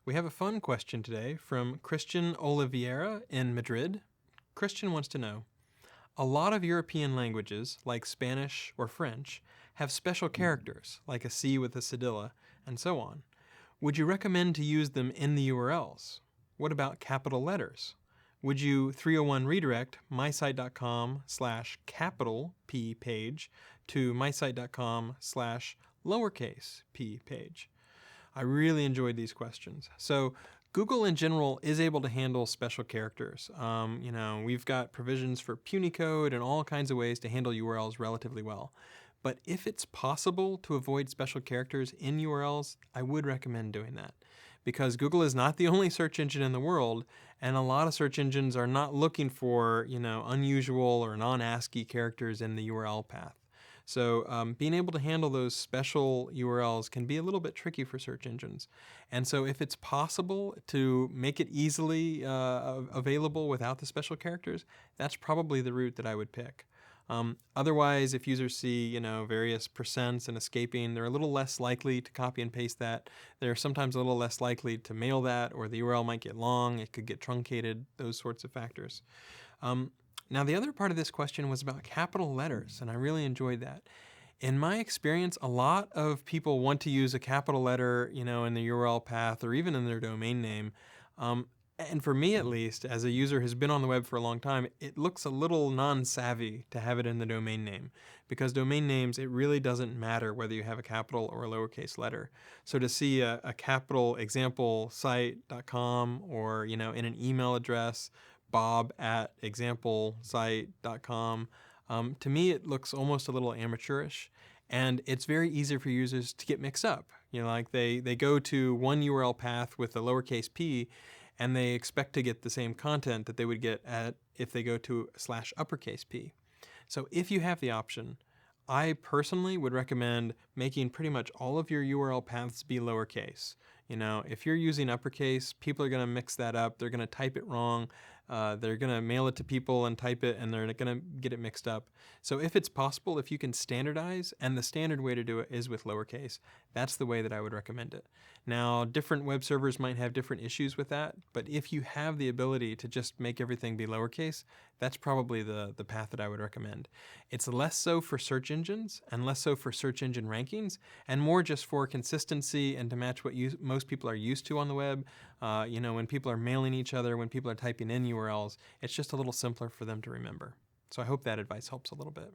We have a fun question today from Christian Oliveira in Madrid. Christian wants to know, a lot of European languages, like Spanish or French, have special characters, like a C with a cedilla, and so on. Would you recommend to use them in the URLs? What about capital letters? Would you 301 redirect mysite.com/capital P page to mysite.com/lowercase p page? I really enjoyed these questions. So Google in general is able to handle special characters. We've got provisions for Punycode and all kinds of ways to handle URLs relatively well. But if it's possible to avoid special characters in URLs, I would recommend doing that. Because Google is not the only search engine in the world, and a lot of search engines are not looking for, unusual or non-ASCII characters in the URL path. So being able to handle those special URLs can be a little bit tricky for search engines. And so if it's possible to make it easily available without the special characters, that's probably the route that I would pick. Otherwise, if users see, various percents and escaping, they're a little less likely to copy and paste that. They're sometimes a little less likely to mail that, or the URL might get long, it could get truncated, those sorts of factors. Now, the other part of this question was about capital letters, and I really enjoyed that. In my experience, a lot of people want to use a capital letter, in the URL path or even in their domain name. And for me, at least, as a user who's been on the web for a long time, it looks a little non-savvy to have it in the domain name. Because domain names, it really doesn't matter whether you have a capital or a lowercase letter. So to see a capital example site.com or, in an email address, bob@examplesite.com, to me, it looks almost a little amateurish. And it's very easy for users to get mixed up. Like they go to one URL path with a lowercase p, and they expect to get the same content that they would get if they go to /uppercase p. So if you have the option, I personally would recommend making pretty much all of your URL paths be lowercase. If you're using uppercase, people are going to mix that up. They're going to type it wrong. They're going to mail it to people and type it, and they're going to get it mixed up. So if it's possible, if you can standardize, and the standard way to do it is with lowercase, that's the way that I would recommend it. Now, different web servers might have different issues with that, but if you have the ability to just make everything be lowercase, that's probably the path that I would recommend. It's less so for search engines and less so for search engine rankings, and more just for consistency and to match what most people are used to on the web. When people are mailing each other, when people are typing in URLs, it's just a little simpler for them to remember. So I hope that advice helps a little bit.